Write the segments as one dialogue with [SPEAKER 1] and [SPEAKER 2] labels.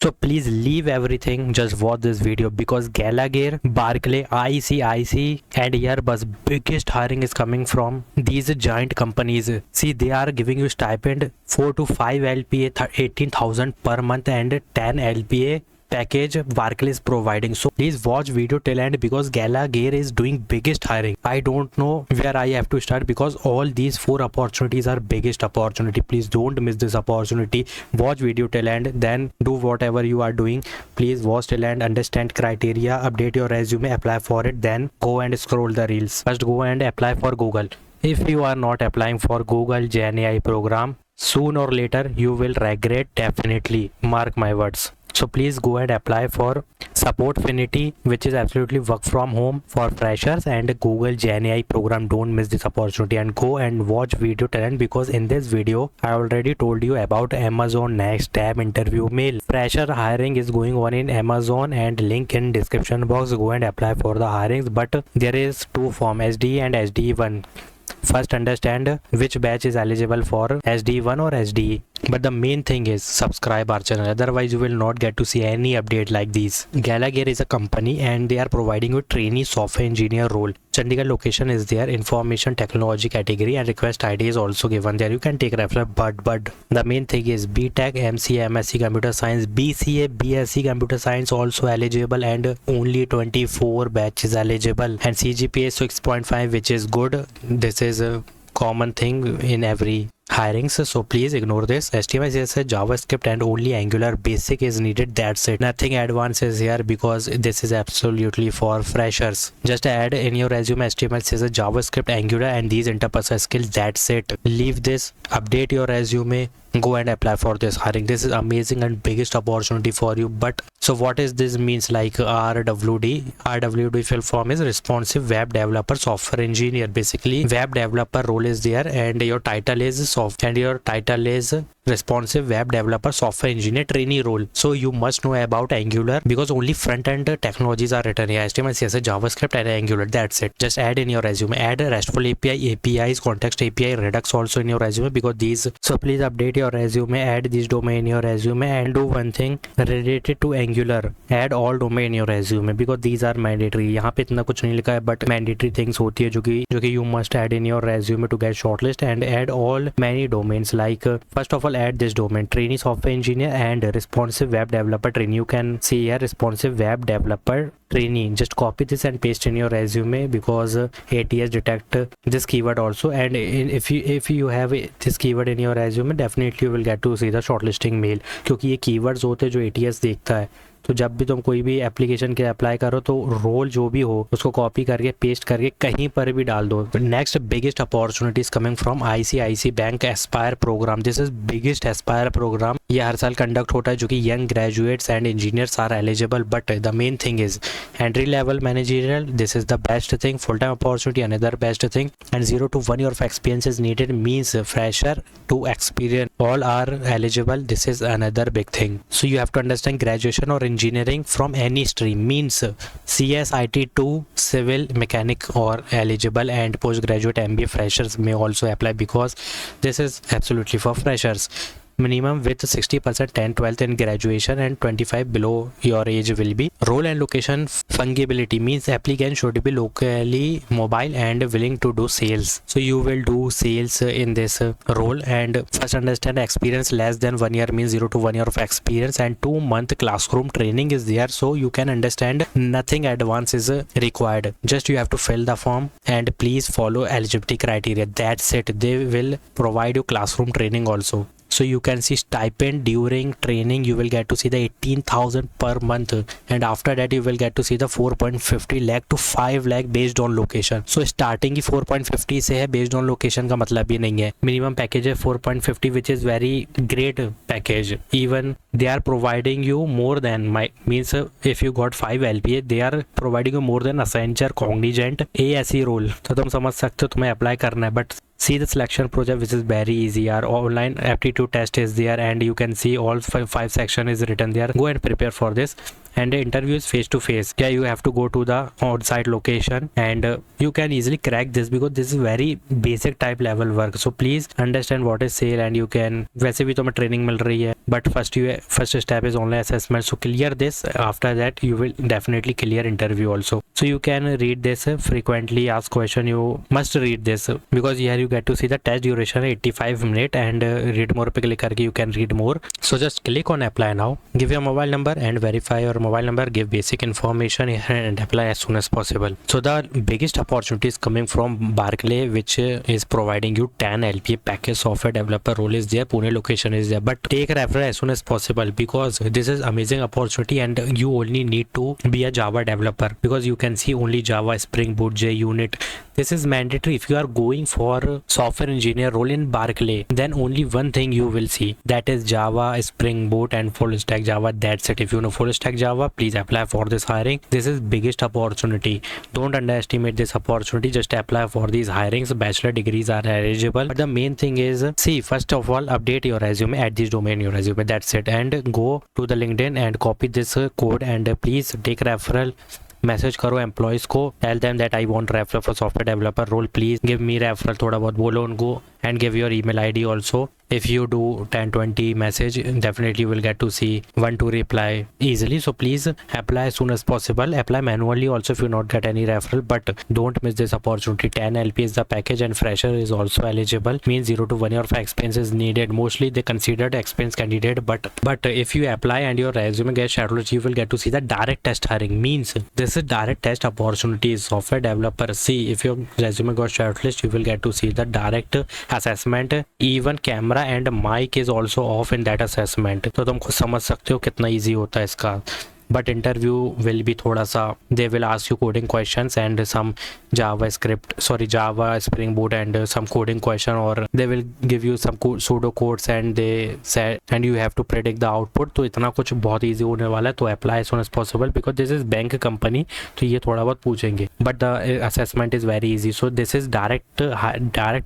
[SPEAKER 1] So please leave everything, just watch this video because Gallagher, Barclay, ICIC and Airbus biggest hiring is coming from these giant companies. See, they are giving you stipend 4 to 5 LPA, 18,000 per month and 10 LPA package Barclays is providing. So please watch video till end because Gallagher is doing biggest hiring. I don't know where I have to start because all these 4 opportunities are biggest opportunity. Please don't miss this opportunity. Watch video till end, then do whatever you are doing. Please watch till end, understand criteria, update your resume, apply for it, then go and scroll the reels. First go and apply for Google. If you are not applying for Google Gen AI program, soon or later you will regret, definitely, mark my words. So please go and apply for Supportfinity, which is absolutely work from home for freshers, and Google Gen AI program. Don't miss this opportunity and go and watch video till end because in this video I already told you about Amazon Next Tab interview mail. Fresher hiring is going on in Amazon and link in description box. Go and apply for the hirings, but there is 2 form, SDE and SDE1. First understand which batch is eligible for SDE1 or SDE. But the main thing is subscribe our channel, otherwise you will not get to see any update like these. Gallagher is a company and they are providing you trainee software engineer role. Chandigarh location is there, information technology category and request ID is also given there. You can take reference, but the main thing is BTech, MCA, MSc Computer Science, BCA, BSc Computer Science also eligible and only 24 batches eligible and CGPA 6.5, which is good. This is a common thing in every hirings, so please ignore this. HTML, CSS, JavaScript and only Angular basic is needed, that's it. Nothing advanced is here because this is absolutely for freshers. Just add in your resume HTML, CSS, JavaScript, Angular and these interpersonal skills, that's it. Leave this, update your resume, go and apply for this hiring. This is amazing and biggest opportunity for you. But so what is this means, like RWD full form is responsive web developer software engineer. Basically web developer role is there and your title is responsive web developer software engineer trainee role. So you must know about Angular because only front end technologies are written here, HTML, CSS, JavaScript and Angular, that's it. Just add in your resume, add a RESTful API, APIs, context API, Redux also in your resume because these. So please update your resume, add this domain in your resume and do one thing related to Angular, add all domain in your resume because these are mandatory. यहाँ पे इतना कुछ नहीं लिखा है but mandatory things होती है जो कि you must add in your resume to get shortlist, and add all many domains like first of all add this domain, trainee software engineer and responsive web developer trainee. You can see here responsive web developer trainee. Just copy this and paste in your resume because ATS detect this keyword also, and if you have this keyword in your resume definitely you will get to see the shortlisting mail क्योंकि ये keywords होते हैं जो ATS देखता है. तो जब भी तुम कोई भी एप्लीकेशन के अप्लाई करो तो रोल जो भी हो उसको कॉपी करके पेस्ट करके कहीं पर भी डाल दो. Next biggest opportunity is coming from ICICI bank aspire program. This is biggest aspire program. ये हर साल कंडक्ट होता है जो कि young graduates and engineers are eligible, but the main thing is entry level managerial. This is the best thing. Full time opportunity another best thing, and 0 to 1 year of experience is needed, means fresher to experience all are eligible. This is another big thing. So you have to understand graduation or engineering from any stream, means CS, IT to civil mechanic or eligible, and postgraduate MBA freshers may also apply because this is absolutely for freshers. Minimum with 60% 10 12th in graduation and 25 below your age will be. Role and location fungibility means applicant should be locally mobile and willing to do sales. So you will do sales in this role, and first understand experience less than 1 year means 0 to 1 year of experience, and 2-month classroom training is there, so you can understand nothing advanced is required. Just you have to fill the form and please follow eligibility criteria, that's it. They will provide you classroom training also. So you can see stipend during training, you will get to see the 18,000 per month, and after that you will get to see the 4.50 lakh to 5 lakh based on location. So starting ही 4.50 से है, based on location का मतलब ये नहीं है. Minimum package है 4.50 which is very great package. Even they are providing you more than means if you got 5 LPA they are providing you more than Accenture, Cognizant, ASE role. तो तुम समझ सकते हो तुम्हें अप्लाई करना है, but see the selection process which is very easy. Our online aptitude test is there and you can see all five section is written there. Go and prepare for this. and the interview is face to face. Yeah, you have to go to the on-site location, and you can easily crack this because this is very basic type level work. So please understand what is sale, and you can, वैसे भी तुम्हें training मिल रही है, but first step is online assessment. So clear this. After that you will definitely clear interview also. So you can read this frequently asked question. You must read this because here you get to see the test duration 85 minutes, and read more पे click करके you can read more. So just click on apply now. Give your mobile number and verify your mobile number. Give basic information and apply as soon as possible. So the biggest opportunity is coming from Barclay, which is providing you 10 LPA package software developer role is there. Pune location is there, but take referral as soon as possible because this is amazing opportunity, and you only need to be a Java developer because you can see only Java, Spring Boot, JUnit. This is mandatory. If you are going for software engineer role in Barclay, then only one thing you will see, that is Java, Spring Boot and full stack Java. That's it. If you know full stack Java, please apply for this hiring. This is biggest opportunity. Don't underestimate this opportunity. Just apply for these hirings. Bachelor degrees are eligible, but the main thing is, see, first of all, update your resume, add this domain in your resume. That's it. And go to the LinkedIn and copy this code, and please take referral. Message करो employees को, tell them that I want referral for software developer role, please give me referral, थोड़ा बहुत बोलो उनको, and give your email ID also. If you do 10-20 message, definitely you will get to see 1-2 reply easily. So please apply as soon as possible. Apply manually also if you not get any referral, but don't miss this opportunity. 10 LP is the package, and fresher is also eligible. Means 0 to 1 year of experience is needed. Mostly they considered experienced candidate, but if you apply and your resume gets shortlisted, you will get to see the direct test hiring. Means this is direct test opportunities. Software developer, see, if your resume got shortlisted, you will get to see the direct assessment. Even camera and mic is also off in that assessment. तो तुम खुद समझ सकते हो कितना easy होता है इसका. But interview will be थोड़ा सा, they will ask you coding questions and some Java, Spring Boot and some coding question, or they will give you some pseudo codes and they say, and you have to predict the output. तो इतना कुछ बहुत easy होने वाला है. तो apply as soon as possible because this is bank company, तो ये थोड़ा बहुत पूछेंगे, but the assessment is very easy. So this is direct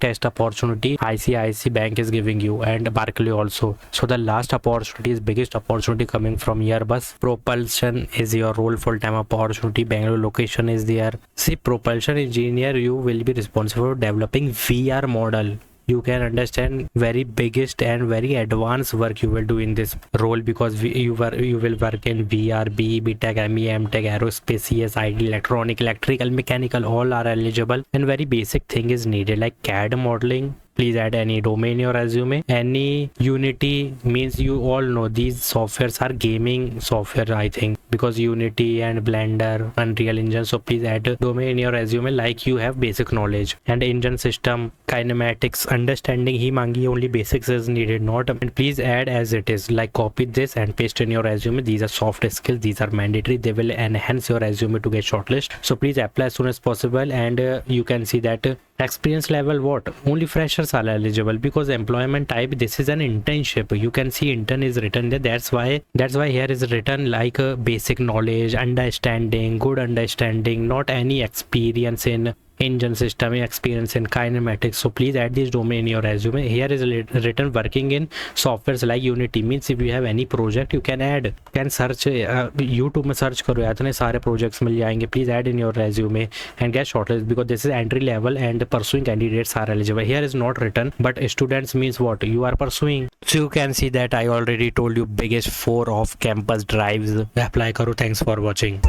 [SPEAKER 1] test opportunity ICICI Bank is giving you, and Barclay also. So the last opportunity is biggest opportunity coming from Airbus. Propulsion is your role, full-time opportunity. Bangalore location is there. See, propulsion engineer, you will be responsible for developing VR model. You can understand very biggest and very advanced work you will do in this role because you will work in VR, BE, Tech, ME, M-Tech, aerospace, CS, ID, electrical, mechanical, all are eligible, and very basic thing is needed like CAD modeling. Please add any domain in your resume. Any Unity, means you all know these softwares are gaming software, I think, because Unity and Blender, Unreal Engine. So please add a domain in your resume like you have basic knowledge. And engine system, kinematics, understanding ही मांगी, only basics is needed, not. And please add as it is, like copy this and paste in your resume. These are soft skills, these are mandatory, they will enhance your resume to get shortlisted. So please apply as soon as possible, and you can see that experience level, what, only freshers are eligible because employment type, this is an internship. You can see intern is written there. That's why here is written like basic knowledge, understanding, good understanding, not any experience in engine system, experience in kinematics. So please add this domain in your resume. Here is written working in softwares like Unity. Means if you have any project, you can add, can search YouTube में search करो, इतने सारे projects मिल जाएंगे. Please add in your resume and get shortlisted because this is entry level and pursuing candidates are eligible. Here is not written, but students means what you are pursuing. So you can see that I already told you biggest 4 off campus drives. Apply करो. Thanks for watching.